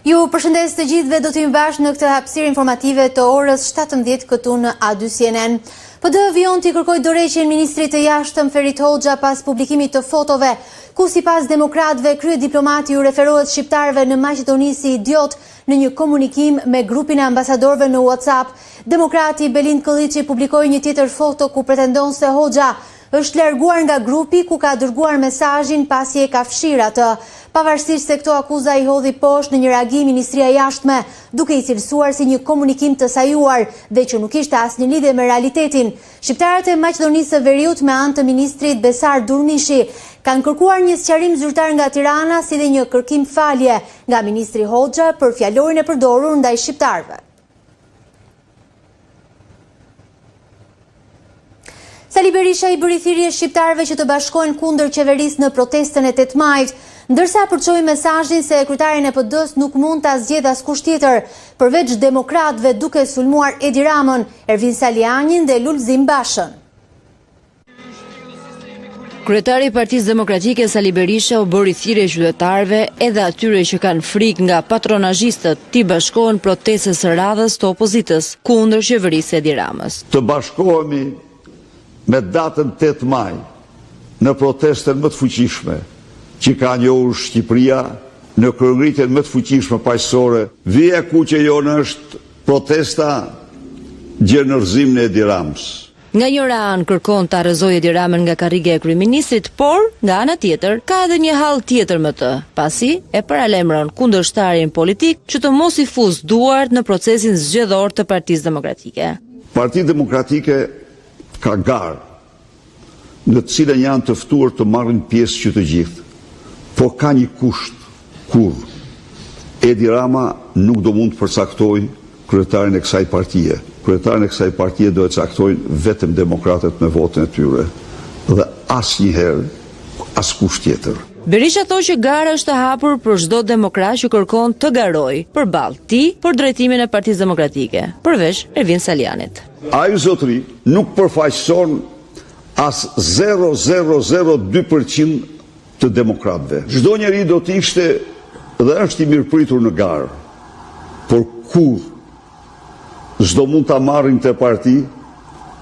Ju përshëndes të gjithëve, do t'jim bashkë në këtë hapësirë informative të orës 17 këtu në A2 CNN. PD vion t'i kërkoj dorëheqjen ministrit të jashtëm Ferit Hoxha pas publikimit të fotove, ku sipas demokratëve krye diplomati u referohet shqiptarëve në Maqedoni si idiot në një komunikim me grupin e ambasadorëve në WhatsApp. Demokrati Belind Kolliçi publikoi një tjetër foto ku pretendon se Hoxha është larguar nga grupi ku ka dërguar mesazhin pasi e ka fshirë atë. Pavarësisht se këto akuza i hodhi poshtë në një reagim Ministria e Jashtme, duke i cilësuar si një komunikim të sajuar dhe që nuk ishte asnjë lidhje me realitetin. Shqiptarët e Maqedonisë së Veriut me anë të ministrit Besar Durmishi kanë kërkuar një sqarim zyrtar nga Tirana si dhe një kërkim falje nga ministri Hoxha për fjalorin e përdorur ndaj shqiptarëve. Sali Berisha i bëri thirrje shqiptarëve që të bashkohen kundër qeverisë në protestën e 8 majit, ndërsa përçoi mesazhin se kryetarin e PD-s nuk mund ta zgjedhë askush tjetër, përveç demokratëve, duke sulmuar Edi Ramën, Ervin Salianin dhe Lulzim Bashën. Kryetari i Partisë Demokratike Sali Berisha u bëri thirrje qytetarëve, edhe atyre që kanë frikë nga patronazhistët, të bashkohen protestës së radhës të opozitës kundër qeverisë Edi Ramës. Të bashkohemi me datën 8 maj në protestën më të fuqishme që ka njohur Shqipëria, në kryengritjen më të fuqishme paqësore. Vija e kuqe jonë është protesta gjenërzim në Edi Ramës. Nga njëra anë kërkon ta rrëzojë Edi Ramën nga karriga e kryeministrit, por nga ana tjetër ka edhe një hall tjetër më të, pasi e paralajmëron kundërshtarin politik që të mos i fuzë duart në procesin zgjedhor të Partisë Demokratike. Partia Demokratike ka garë në të cilën janë të ftuar të marrin pjesë që të gjithë, por ka një kusht kur Edi Rama nuk do mund të përcaktoj kryetarin e kësaj partie. Kryetarin e kësaj partie do të caktojnë vetëm demokratët me votën e tyre dhe asnjëherë askush tjetër. Berisha thoi që gara është e hapur për çdo demokrat që kërkon të garojë përballë tij për drejtimin e Partisë Demokratike, përveç Ervin Salianit. Ai zotëri nuk përfaqëson as 0,002% të demokratëve. Çdo njeri do të ishte dhe është i mirëpritur në garë, por kur s'do mund ta marrin te parti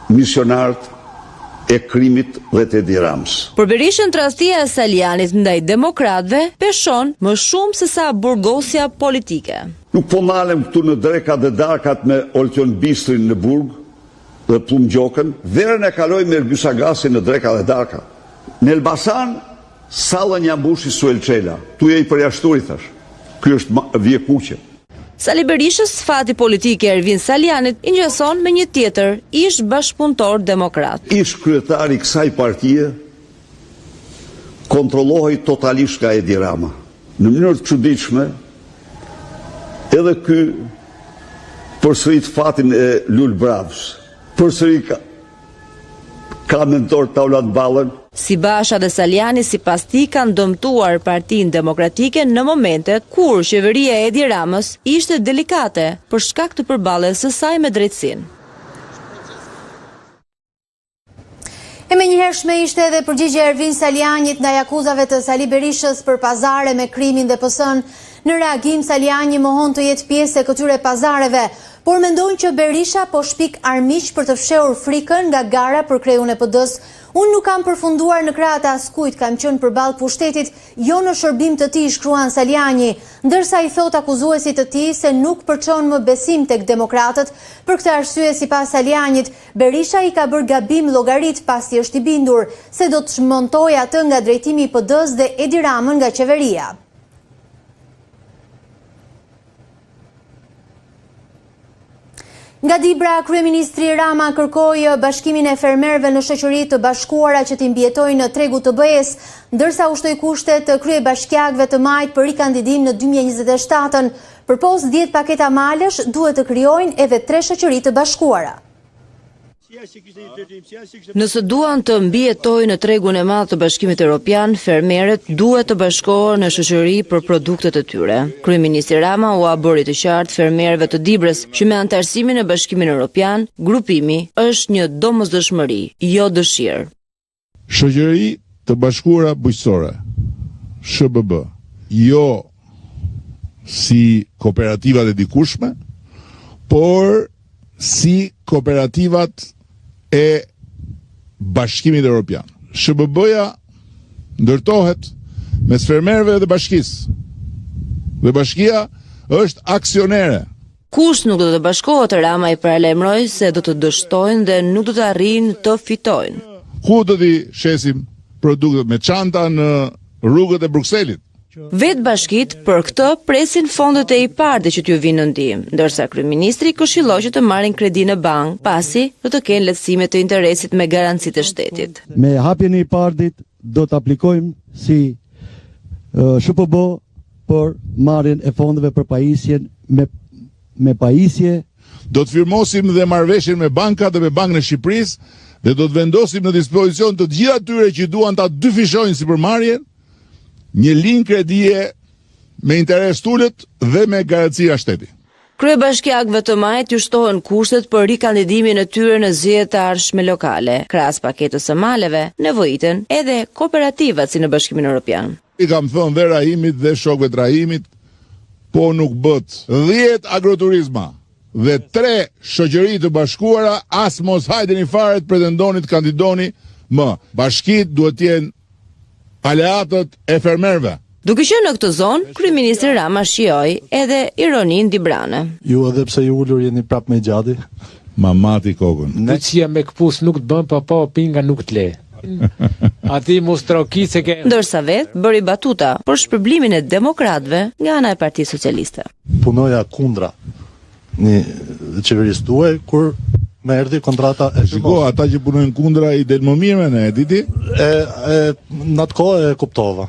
misionarët e krimit dhe të Edi Ramës. Për Berishën, tradhtia e Salianit ndaj demokratëve peshon më shumë se sa burgosja politike. Nuk po ndalem këtu në drekat dhe darkat me Oltjon Bistrin në burg dhe Plum Gjokën, verën e kaloj me Ergysagasin në dreka dhe darka. Në Elbasan, sallën ja mbushi Suel Çela. Tu je i përjashtuar, i thash. Ky është vjekuqe. Sali Berishës, fati politik i Ervin Salianit i ngjason me një tjetër ish bashkëpunëtor demokrat. Ish kryetari i kësaj partie kontrollohej totalisht nga Edi Rama. Në mënyrë të çuditshme, edhe ky përsërit fatin e Lul Bravës. Përsëri ka mentor Taulat Ballën. Si Basha dhe Saliani, sipas tij, kanë dëmtuar Partinë Demokratike në momentet kur qeveria e Edi Ramës ishte delikate për shkak të përballjes së saj me drejtsinë. E menjëhershme ishte edhe përgjigjja e Ervin Salianit ndaj akuzave të Sali Berishës për pazare me krimin dhe PS-n. Në reagim, Saliani mohon të jetë pjesë e këtyre pazareve, por mendojnë që Berisha po shpik armiq për të fshehur frikën nga gara për krejun e PD-s. Unë nuk kam përfunduar në krah të askujt, kam qenë përballë pushtetit, jo në shërbim të tij, shkruan Saliani, ndërsa i thot akuzuesit të tij se nuk përçon më besim tek demokratët. Për këtë arsye, sipas Salianit, Berisha i ka bërë gabim llogarit pasi është i bindur se do të shmontojë atë nga drejtimi i PD-s dhe Edi Ramën nga qeveria. Nga Dibra, kryeministri Rama kërkoi bashkimin e fermerëve në Shoqëritë të Bashkuara që t'i mbjetojnë në tregu të BE-s, ndërsa ushtoi kushtet të kryebashkiakëve të majt për rikandidim në 2027-ën. Përpos 10 paketa malesh, duhet të krijojnë edhe 3 shoqëri të bashkuara. Nëse duan të mbijetojnë në tregun e madh të Bashkimit Evropian, fermerët duhet të bashkohen në shoqëri për produktet e tyre. Kryeministri Rama u bëri të qartë fermerëve të Dibrës që me anëtarësimin e Bashkimit Evropian, grupimi është një domosdoshmëri, jo dëshirë. Shoqëri të Bashkuara Bujqësore, SBB, jo si kooperativat e dikushme, por si kooperativat e Bashkimit Evropian. SBB-ja ndërtohet mes fermerëve dhe bashkisë. Dhe bashkia është aksionere. Kush nuk do të bashkohet, Rama i paralajmëroi se do të dështojnë dhe nuk do të arrijnë të fitojnë. Ku do t'i shesim produktet me çanta në rrugët e Brukselit? Vetë bashkit për këtë presin fondet e IPARD që t'ju vinë në ndihmë, ndërsa kryeministri këshilloi që të marrin kredi në bankë, pasi do të kenë lehtësime të interesit me garancitë e shtetit. Me hapjen e IPARD-it do të aplikojmë si SBB për marrjen e fondeve për pajisjen me pajisje. Do të firmosim dhe marrëveshjen me bankat dhe me Bankën e Shqipërisë dhe do të vendosim në dispozicion të gjithë atyre që duan ta dyfishojnë sipërmarrjen një linjë kredie me interes ulët dhe me garancia shteti. Kryebashkiakëve të Majit ju shtohen kushtet për rikandidimin e tyre në zgjedhjet e ardhshme lokale. Krahas paketës së maleve, nevojiten edhe kooperativat si në Bashkimin Evropian. I kam thënë dhe Rahimit dhe shokëve të Rahimit, po nuk bët 10 agroturizma dhe 3 shoqëri të bashkuara, as mos hajdeni fare të pretendoni të kandidoni më. Bashkitë duhet të jenë aleatët e fermerëve. Duke qenë në këtë zonë, kryeministri Rama shijoi edhe ironinë Dibrane. Ju edhe pse ju ulur jeni prap me gjati. Mamati kokën. Buqia me këpus nuk të bën, pa pinga nuk të le. Ati mos troki se ke... Ndërsa vetë bëri batuta për shpërblimin e demokratëve nga ana e Partisë Socialiste. Punoja kundra një qeverisë tuaj kur me erdhi kontrata e Shiko, ata që punojnë kundra i del më mirë me ne, diti? Në atë kohë e kuptova.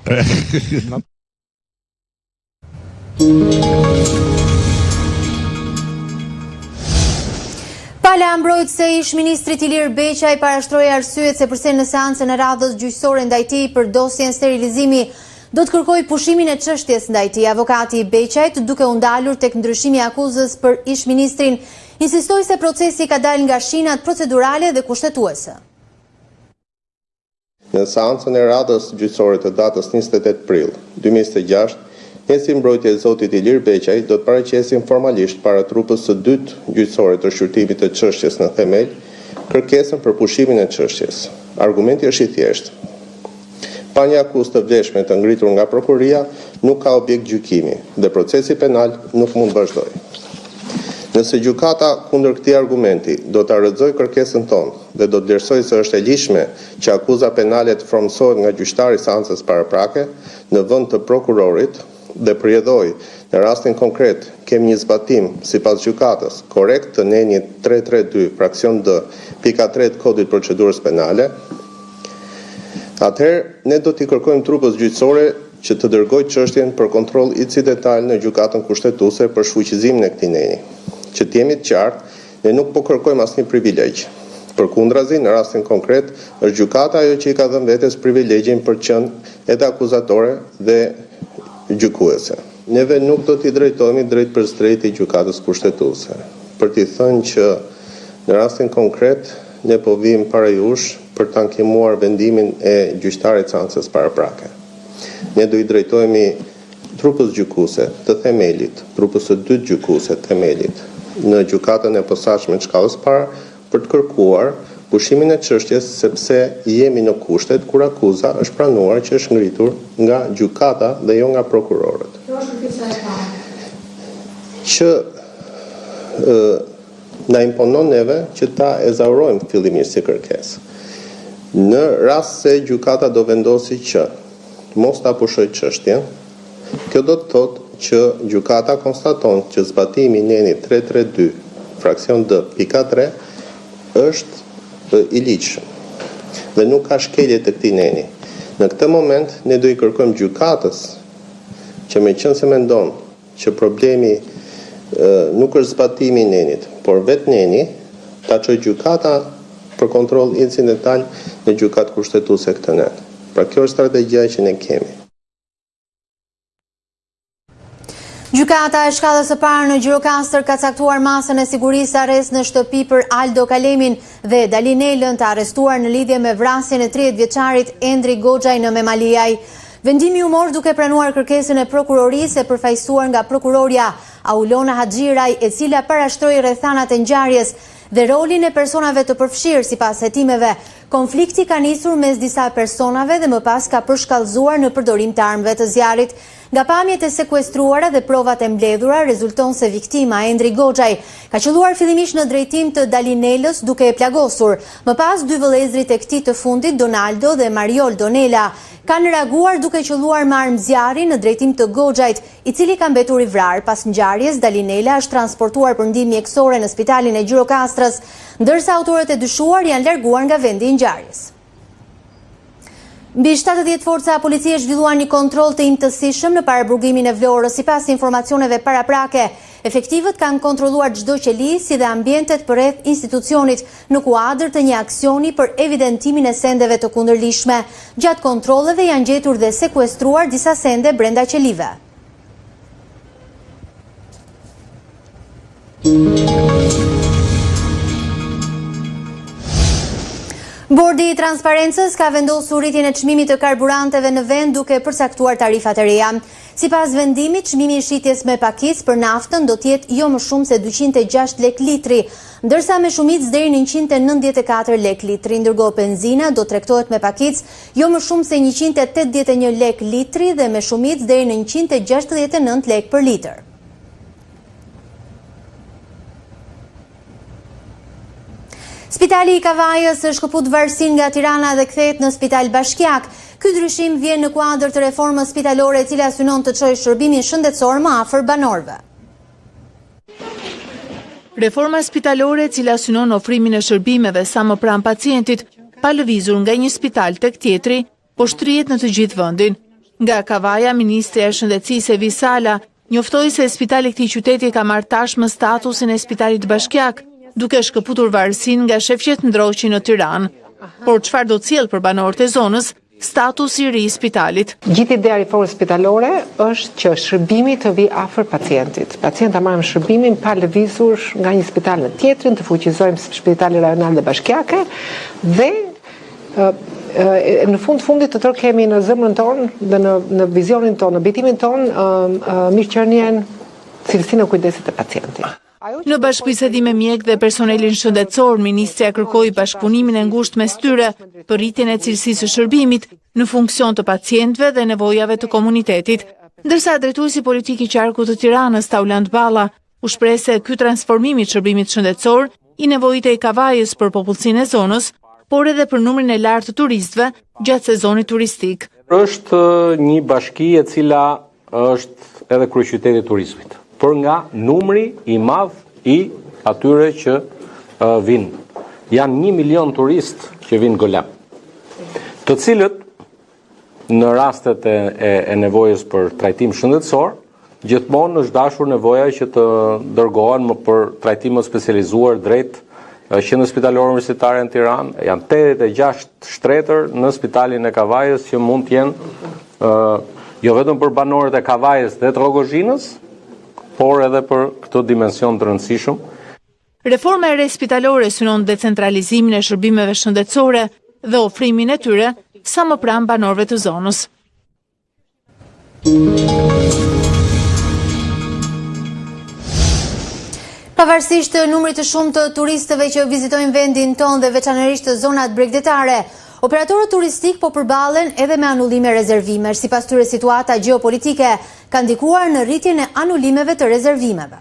Pala mbrojt se ish ministrit Ilir Beqaj parashtroi arsyet se përse në seancën e radhës gjyqësore ndaj tij për dosjen sterilizimi do të kërkoj pushimin e çështjes ndaj tij. Avokati i Beqajt, duke u ndalur tek ndryshimi i akuzës për ish ministrin, insistoi se procesi ka dalë nga shinat procedurale dhe kushtetuese. Në seancën e radhës gjyqësore të datës 28 prill 2026, njësi mbrojtje e zotit Ilir Beqaj do të paraqesin formalisht para trupës së dytë gjyqësore të shqyrtimit të çështjes në themel kërkesën për pushimin e çështjes. Argumenti është i thjeshtë. Pa një akuzë të vlefshme të ngritur nga prokuria, nuk ka objekt gjykimi dhe procesi penal nuk mund vazhdojë. Nëse gjykata kundër këtij argumenti do ta rrëzojë kërkesën tonë dhe do të vlerësojë se është e lishme që akuza penale të fromsohet nga gjyqtari i seancës paraprake në vend të prokurorit dhe përjedhoi në rastin konkret kemi një zbatim sipas gjykatës korrekt të nenjit 332 fraksion D pika 3 të kodit procedurës penale, atëherë ne do t'i kërkojmë trupës gjyqësore që të dërgojë çështjen për kontroll incidental në gjykatën kushtetuese për shfuqizimin e këtij neni. Që të jemi të qartë, ne nuk po kërkojmë asnjë privilegj. Përkundrazi, në rastin konkret, është gjykata ajo që i ka dhënë vetes privilegjin për qenë edhe akuzatore dhe gjykuese. Neve nuk do t'i drejtohemi drejt për drejt i gjykatës kushtetuese. Për t'i thënë që në rastin konkret ne po vim para jush për të ankemuar vendimin e gjyqtarit seancës paraprake. Ne do i drejtohemi trupës gjykuese të themelit, trupës së dytë gjykuese të themelit, në gjykatën e posaçme të shkallës parë për të kërkuar pushimin e çështjes sepse jemi në kushtet kur akuza është pranuar që është ngritur nga gjykata dhe jo nga prokurorët. Që na imponon neve që ta ezaurojmë fillimisht si kërkesë. Në rast se gjykata do vendosi që mos ta pushojë çështjen, kjo do të thotë që gjykata konstaton që zbatimi i nenit 332 fraksion D pika 3 është i ligjshëm dhe nuk ka shkelje të këtij neni. Në këtë moment ne do i kërkojmë gjykatës që meqense mendon që problemi nuk është zbatimi i nenit, por vetë neni, ta çojë gjykata për kontroll incidental në gjykatë kushtetuese këtë nen. Pra kjo është strategjia që ne kemi. Gjykata e shkallës së parë në Gjirokastër ka caktuar masën e sigurisë arrest në shtëpi për Aldo Kalemin dhe Dalinelën të arrestuar në lidhje me vrasjen e 30 vjeçarit Endri Goxhaj në Memaliaj. Vendimi u mor duke pranuar kërkesën e prokurorisë e përfaqësuar nga prokurorja Aulona Haxhiraj, e cila parashtroi rrethanat e ngjarjes dhe rolin e personave të përfshirë. Sipas hetimeve, konflikti ka nisur mes disa personave dhe më pas ka përshkallëzuar në përdorim të armëve të zjarrit. Nga pamjet e sekuestruara dhe provat e mbledhura, rezulton se viktima Endri Goxhaj ka qelluar fillimisht në drejtim të Dalinelës duke e plagosur. Më pas, dy vëllezërit e këtij të fundit, Donaldo dhe Mariol Donela, kanë reaguar duke qelluar me armë zjarri në drejtim të Goxhajt, i cili ka mbetur i vrarë. Pas ngjarjes, Dalinela është transportuar për ndihmë mjekësore në spitalin e Gjirokastrës, ndërsa autorët e dyshuar janë larguar nga vendi i ngjarjes. Mbi 70 forca policie zhvilluan një kontroll të imtësishëm në paraburgimin e Vlorës. Sipas informacioneve paraprake, efektivët kanë kontrolluar çdo qeli si dhe ambientet përreth institucionit në kuadër të një aksioni për evidentimin e sendeve të kundërlishme. Gjatë kontrolleve janë gjetur dhe sekuestruar disa sende brenda qelive. Bordi i Transparencës ka vendosur rritjen e çmimit të karburanteve në vend duke përcaktuar tarifat e reja. Sipas vendimit, çmimi i shitjes me pakicë për naftën do të jetë jo më shumë se 206 lek litri, ndërsa me shumicë deri në 194 lek litri, ndërkohë benzina do tregtohet me pakicë jo më shumë se 181 lek litri dhe me shumicë deri në 169 lek për litër. Spitali i Kavajës është kaput varësin nga Tirana dhe kthehet në Spital Bashkiak. Ky ndryshim vjen në kuadër të reformës spitalore e cila synon të çojë shërbimin shëndetësor më afër banorëve. Reforma spitalore e cila synon ofrimin e shërbimeve sa më pranë pacientit, pa lëvizur nga një spital tek tjetri, po shtrihet në të gjithë vendin. Nga Kavaja, Ministrja e Shëndetësisë Evi Sala njoftoi se spitali i këtij qyteti ka marrë tashmë statusin e Spitalit Bashkiak, duke shkëputur varësin nga shefqet ndroqi në Tiranë. Por çfarë do të sjellë për banorët e zonës statusi i ri i spitalit? Gjithë ideja e reformës spitalore është që shërbimi të vi afër pacientit. Pacienta marrin shërbimin pa lëvizur nga një spital në tjetrin, të fuqizojmë spitale rajonale dhe bashkiake dhe në fundit të tërë kemi në zemrën tonë dhe në vizionin tonë, në betimin tonë, mirëqenien, cilësinë e kujdesit të pacientit. Në bashkëbisedim me mjek dhe personelin shëndetësor, Ministrja kërkoi bashkëpunimin e ngushtë mes tyre për rritjen e cilësisë së shërbimit në funksion të pacientëve dhe nevojave të komunitetit. Ndërsa drejtuesi politik i qarkut të Tiranës, Tauland Balla, u shpreh se ky transformim i shërbimit shëndetësor i nevojitë e Kavajës për popullsinë e zonës, por edhe për numrin e lartë të turistëve gjatë sezonit turistik. Është një bashki e cila është edhe kryeqyteti i turizmit, por nga numri i madh i atyre që vinë. Janë 1 milion turist që vinë gola, të cilët në rastet e nevojës për trajtim shëndetësor, gjithmonë është dashur nevoja që të dërgohen për trajtim më specializuar drejt qendrës spitalore universitare në Tiranë. Janë 86 shtretër në spitalin e Kavajës që mund të jenë jo vetëm për banorët e Kavajës dhe të Rogozhinës, por edhe për këtë dimension të rëndësishëm. Reforma e re spitalore synon decentralizimin e shërbimeve shëndetësore dhe ofrimin e tyre sa më pranë banorëve të zonës. Pavarësisht të numrit të shumtë të turistëve që vizitojnë vendin tonë dhe veçanërisht të zonat bregdetare, operatorët turistik po përballen edhe me anullime rezervimesh. Sipas tyre, situata gjeopolitike ka ndikuar në rritjen e anullimeve të rezervimeve.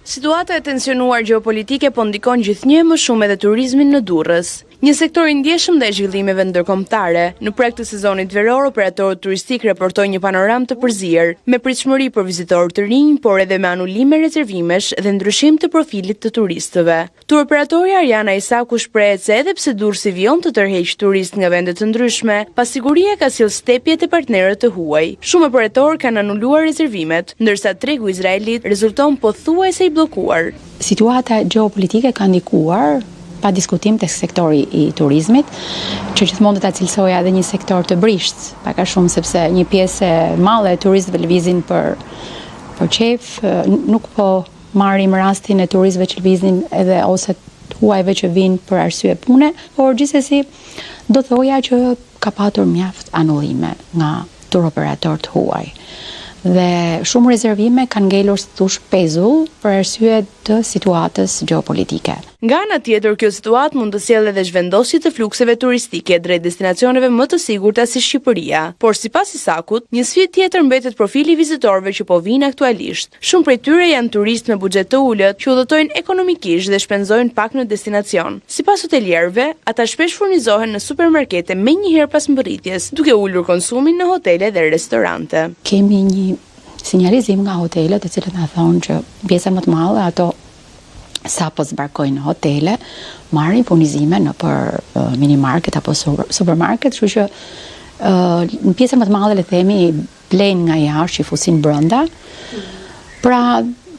Situata e tensionuar gjeopolitike po ndikon gjithnjë më shumë edhe turizmin në Durrës. Një sektor i ndjeshëm dhe zhvillimeve ndërkombëtare. Në prag të sezonit veror, operatorët turistik raportojnë një panoramë të përzier, me pritshmëri për vizitorë të rinj, por edhe me anullime rezervimesh dhe ndryshim të profilit të turistëve. Turoperatori Ariana Isaku shprehet se edhe pse Durrësi vijon të tërheq turistë nga vende të ndryshme, pasiguria ka sjellë stepje te partnerët të huaj. Shumë operatorë kanë anuluar rezervimet, ndërsa tregu izraelit rezulton pothuajse i bllokuar. Situata gjeopolitike ka ndikuar pa diskutim tek sektori i turizmit, që gjithmonë do ta cilësoja edhe një sektor të brisht, pak a shumë sepse një pjesë e madhe e turistëve lëvizin për qef, nuk po marrim rastin e turistëve që lëvizin edhe ose huajve që vinë për arsye pune, por gjithsesi do thoja që ka patur mjaft anullime nga tur operatorët huaj. Dhe shumë rezervime kanë ngelur si thosh pezull për arsye të situatës gjeopolitike. Nga ana tjetër, kjo situatë mund të sjellë edhe zhvendosje të flukseve turistike drejt destinacioneve më të sigurta si Shqipëria. Por sipas Isakut, një sfidë tjetër mbetet profili vizitorëve që po vinë aktualisht. Shumë prej tyre janë turistë me buxhet të ulët, që udhëtojnë ekonomikisht dhe shpenzojnë pak në destinacion. Sipas hotelierëve, ata shpesh furnizohen në supermarkete menjëherë pas mbërritjes, duke ulur konsumin në hotele dhe restorante. Kemi një sinjalizim nga hotelet e cilët na thonë që pjesën më të madhe ato sa po zbarkojnë në hotele, marrin furnizime në për minimarket apo supermarket, kështu që në pjesën më të madhe le themi blejnë nga jashtë që fusin brenda. Pra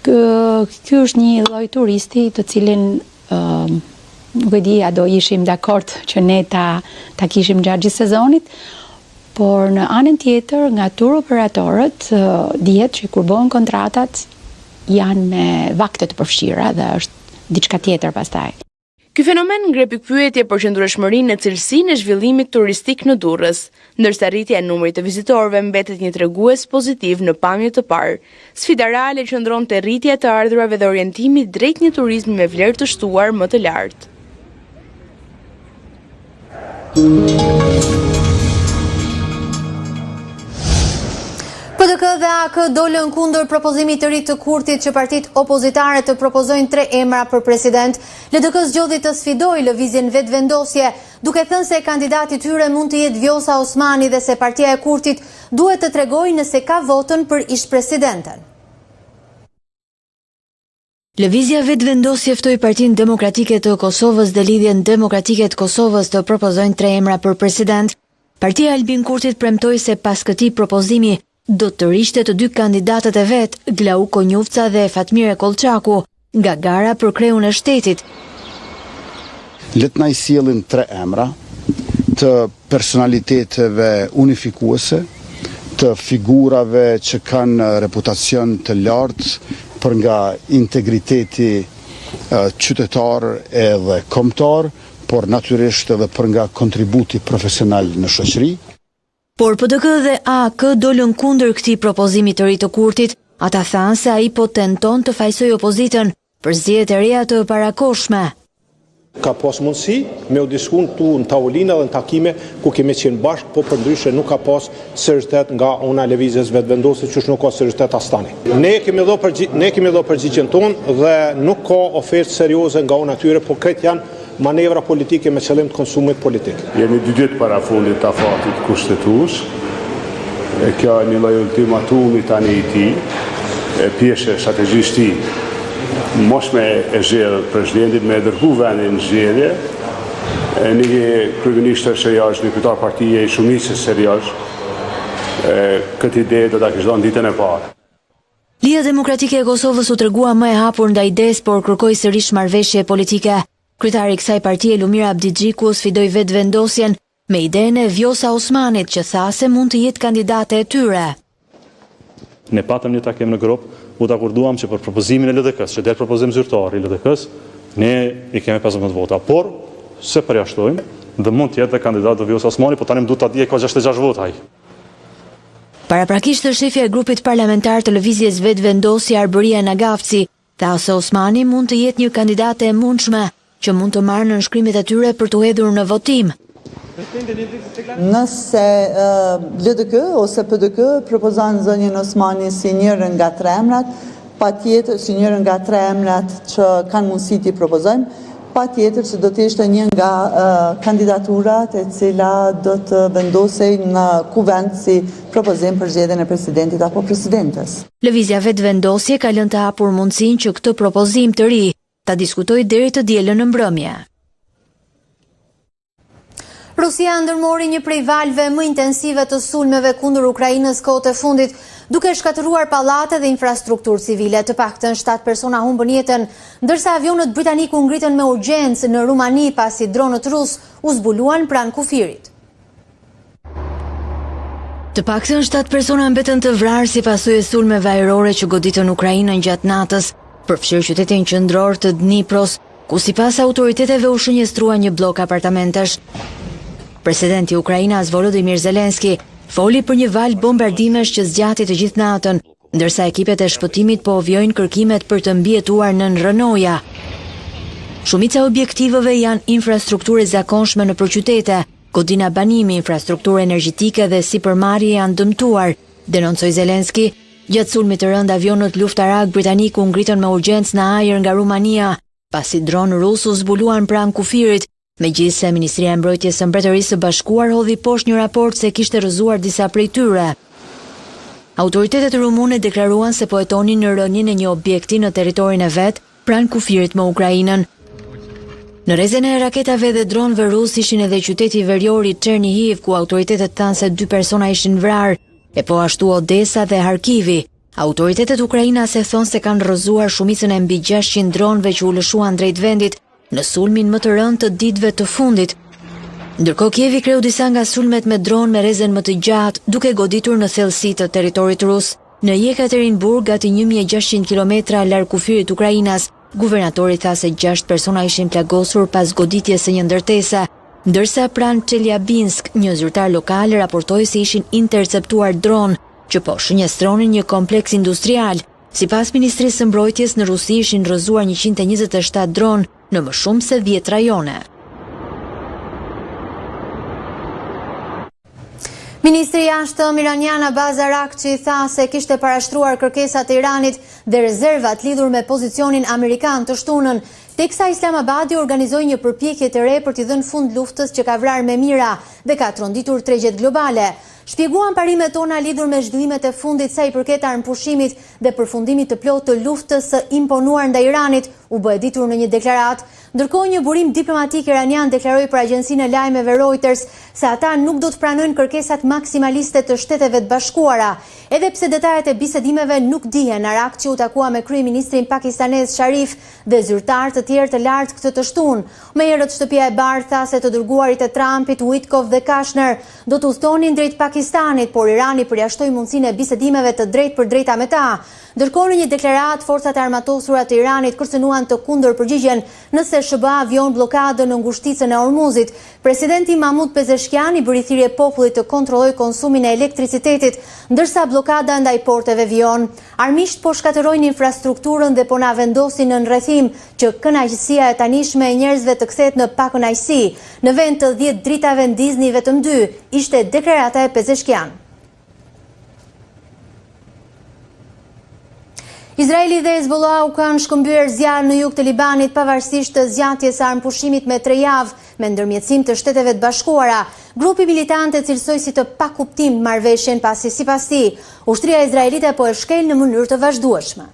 ky është një lloj turisti të cilin nuk e di a do ishim dakord që ne ta kishim gjatë gjithë sezonit, por në anën tjetër nga tur operatorët dihet që kur bëhen kontratat janë me vakte të përfshira dhe është diçka tjetër pastaj. Ky fenomen ngre pikpyetje për qëndrueshmërinë në cilësinë e zhvillimit turistik në Durrës, ndërsa rritja e numrit të vizitorëve mbetet një tregues pozitiv në pamje të parë. Sfida reale qëndron te rritja e të ardhurave dhe orientimi drejt një turizmi me vlerë të shtuar më të lartë. PDK dhe AK dolën kundër propozimit të ri të Kurtit që partitë opozitare të propozojnë 3 emra për president. LDK zgjodhi të sfidojë lëvizjen vetvendosje, duke thënë se kandidati i tyre mund të jetë Vjosa Osmani dhe se partia e Kurtit duhet të tregojë nëse ka votën për ish-presidenten. Lëvizja vetvendosje ftoi Partinë Demokratike të Kosovës dhe Lidhjen Demokratike të Kosovës të propozojnë 3 emra për president. Partia e Albin Kurtit premtoi se pas këtij propozimi do të rishte të 2 kandidatët e vet, Glauko Njufca dhe Fatmire Kolçaku, nga gara për kreun e shtetit. Le të na i sjellin 3 emra të personaliteteve unifikuese, të figurave që kanë reputacion të lartë për nga integriteti qytetar edhe kombëtar, por natyrisht edhe për nga kontributi profesional në shoqëri. Por PDK dhe AK dolën kundër këtij propozimi të ri të Kurtit. Ata thanë se ai po tenton të fajsojë opozitën për zgjedhjet e reja të parakohshme. Ka pas mundësi me u diskutu në tavolina dhe në takime ku kemi qenë bashkë, po përndryshe nuk ka pas seriositet nga una lëvizjes vetvendosje, që nuk ka seriositet as tani. Ne kemi dhënë përgjigjen tonë dhe nuk ka ofertë serioze nga una tyre, po këtë janë manevra politike me qëllim të konsumit politik. Jemi 2 ditë para fundit të afatit kushtetues. Kjo një lloj ultimatumi tani i tij, pjesë e strategjisë tij, mos me e zgjedhë presidentin me dërgu vendin në zgjedhje, një kryeministër serioz, një kryetar partije i shumicës serioz, këtë ide do ta kishte dhënë ditën e parë. Lidhja Demokratike e Kosovës u tregua më e hapur ndaj idesë, por kërkoi sërish marrëveshje politike. Kryetari i kësaj partie Lumira Abdigjiku sfidoi vetvendosjen me idenë e Vjosa Osmanit që tha se mund të jetë kandidate e tyre. Ne patëm një takim në grup, u takorduam që për propozimin e LDK-s, që del propozim zyrtar i LDK-s, ne i kemi 15 vota, por se përjashtojmë dhe mund të jetë dhe kandidat të Vjosa Osmani, po tani më duhet ta di ka 66 vota ai. Paraprakisht shefja e grupit parlamentar të lëvizjes vetvendosje Arbëria Nagafci tha se Osmani mund të jetë një kandidate e mundshme që mund të marrë në nënshkrimet e tyre për të hedhur në votim. Nëse LDK ose PDK propozon zënjen Osmani si njërën nga 3 emrat, patjetër si njërën nga 3 emrat që kanë mundësi t'i propozojmë, patjetër që do të ishte një nga kandidaturat e cila do të vendosej në kuvend si propozim për zgjedhjen e presidentit apo presidentes. Lëvizja vetvendosje ka lënë të hapur mundësinë që këtë propozim të ri ta diskutoj deri të dielën në mbrëmje. Rusia ndërmori një prej valve më intensive të sulmeve kundër Ukrainës kohët e fundit, duke shkatëruar pallate dhe infrastrukturë civile. Të paktën 7 persona humbën jetën, ndërsa avionët britanik u ngritën me urgjencë në Rumani pasi dronët rus u zbuluan pranë kufirit. Të paktën 7 persona mbetën të vrarë si pasojë e sulmeve ajrore që goditën Ukrainën gjatë natës, përfshirë qytetin qendror të Dnipros, ku sipas autoriteteve u shënjestrua një blok apartamentesh. Presidenti i Ukrainas Volodymyr Zelenski foli për një val bombardimesh që zgjati të gjithë natën, ndërsa ekipet e shpëtimit po vjojnë kërkimet për të mbietuar nën rënoja. Shumica objektiveve janë infrastrukturë e zakonshme në qytete, godina banimi, infrastrukturë energjetike dhe sipërmarrje janë dëmtuar, denoncoi Zelenski. Gjatë sulmit të rënd avionët luftarak britanik u ngritën me urgjencë në ajër nga Rumania, pasi dronë rus u zbuluan pranë kufirit, megjithse Ministria e Mbrojtjes së Mbretërisë së Bashkuar hodhi poshtë një raport se kishte rrëzuar disa prej tyre. Autoritetet rumune deklaruan se po hetonin në rënien e një objekti në territorin e vet, pranë kufirit me Ukrainën. Në rrezën e raketave dhe dronëve rus ishin edhe qyteti verior i Chernihiv, ku autoritetet thanë se 2 persona ishin vrarë, e po ashtu Odesa dhe Harkivi. Autoritetet ukrainase thonë se kanë rrëzuar shumicën e mbi 600 dronëve që u lëshuan drejt vendit në sulmin më të rënd të ditëve të fundit. Ndërkohë Kievi kreu disa nga sulmet me dronë me rrezen më të gjatë, duke goditur në thellësi të territorit rus. Në Jekaterinburg, gati 1600 kilometra larg kufirit Ukrainas, guvernatori tha se 6 persona ishin plagosur pas goditjes së një ndërtese, ndërsa pranë Chelyabinsk, një zyrtar lokal raportoi se ishin interceptuar dronë që po shënjestronin një kompleks industrial. Sipas Ministrisë së Mbrojtjes, në Rusi ishin rrëzuar 127 dronë në më shumë se 10 rajone. Ministri i Jashtëm iranian Abbas Araghchi tha se kishte parashtruar kërkesat e Iranit dhe rezervat lidhur me pozicionin amerikan të shtunën, teksa Islamabadi organizoi një përpjekje të re për t'i dhënë fund luftës që ka vrarë me mira dhe ka tronditur tregjet globale. Shpjeguan parimet tona lidhur me zhvillimet e fundit sa i përket armëpushimit dhe përfundimit të plotë të luftës së imponuar ndaj Iranit, u bë e ditur në një deklaratë. Ndërkohë një burim diplomatik iranian deklaroi për agjencinë e lajmeve Reuters se ata nuk do të pranojnë kërkesat maksimaliste të Shteteve të Bashkuara. Edhe pse detajet e bisedimeve nuk dihen, Araghchi u takua me kryeministrin pakistanez Sharif dhe zyrtar të tjerë të lartë këtë të shtunë. Më herët Shtëpia e Bardhë tha se të dërguarit e Trumpit, Witkoff dhe Kushner do të udhtonin drejt Pakistanit, por Irani përjashtoi mundësinë e bisedimeve të drejtë për drejta me ta. Ndërkohë në një deklaratë, forcat e armatosura të Iranit kërcënuan të kundër përgjigjen nëse SBA vjon bllokadën në ngushticën e Ormuzit. Presidenti Mahmud Pezeshkian i bëri thirrje popullit të kontrollojë konsumin e elektricitetit, ndërsa bllokada ndaj porteve vjon. Armiqt po shkatërrojnë infrastrukturën dhe po na vendosin në rrethim që kënaqësia e tanishme e njerëzve të kthehet në pakënaqësi. Në vend të 10 dritave ndizni vetëm 2, ishte deklarata e Pezeshkian. Izraeli dhe Hezbollahu kanë shkëmbyer zjarr në jug të Libanit pavarësisht të zgjatjes së armëpushimit me 3 javë me ndërmjetësim të Shteteve të Bashkuara. Grupi militante cilsoi si të pakuptim marrëveshjen pasi sipas tij, ushtria izraelite po e shkel në mënyrë të vazhdueshme.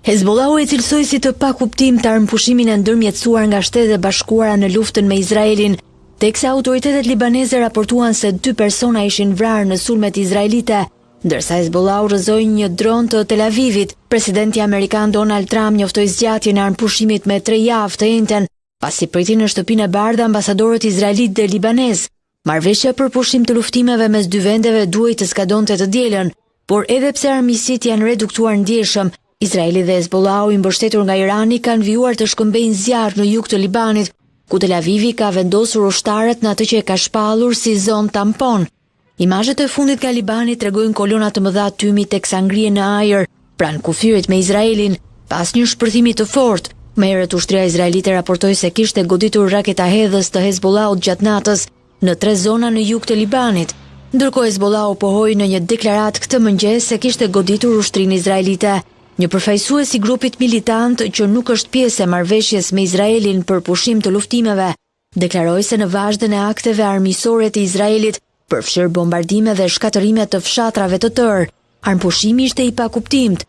Hezbollahu e cilsoi si të pakuptim të armëpushimin e ndërmjetësuar nga Shtetet e Bashkuara në luftën me Izraelin, teksa autoritetet libaneze raportuan se 2 persona ishin vrarë në sulmet izraelite. Ndërsa Hezbollahu rrëzoi një dron të Tel Avivit, presidenti amerikan Donald Trump njoftoi zgjatjen e armëpushimit me 3 javë të njëjtën, pasi priti në Shtëpinë e Bardhë ambasadorët izraelit dhe libanez. Marrëveshja për pushim të luftimeve mes dy vendeve duhej të skadonte të dielën, por edhe pse armiqësitë janë reduktuar ndjeshëm, Izraeli dhe Hezbollahu i mbështetur nga Irani kanë vijuar të shkëmbejnë zjarr në jug të Libanit, ku Tel Avivi ka vendosur ushtarët në atë që e ka shpallur si zonë tampon. Imazhet e fundit nga Libani tregojnë kolona të mëdha tymi teksa ngrihen në ajër pranë kufirit me Izraelin pas një shpërthimi të fortë. Më herët ushtria izraelite raportoi se kishte goditur raketa hedhës të Hezbollahut gjatë natës në 3 zona në jug të Libanit. Ndërkohë Hezbollahu pohoi në një deklaratë këtë mëngjes se kishte goditur ushtrinë izraelite. Një përfaqësues i grupit militant që nuk është pjesë e marrëveshjes me Izraelin për pushim të luftimeve, deklaroi se në vazhdën e akteve armiqësore të Izraelit përfshir bombardime dhe shkatërime të fshatrave të tërë, armëpushimi ishte i pakuptimt.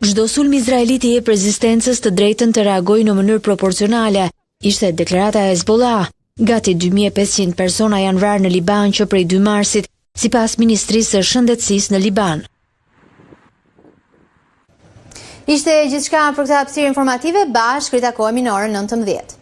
Çdo sulm izraelit i jep rezistencës të drejtën të reagojë në mënyrë proporcionale, ishte deklarata e Hezbollah. Gati 2500 persona janë vrarë në Liban që prej 2 marsit, sipas Ministrisë së Shëndetësisë në Liban. Ishte gjithçka për këtë hapësirë informative, bashkë ritakohemi në orën 19.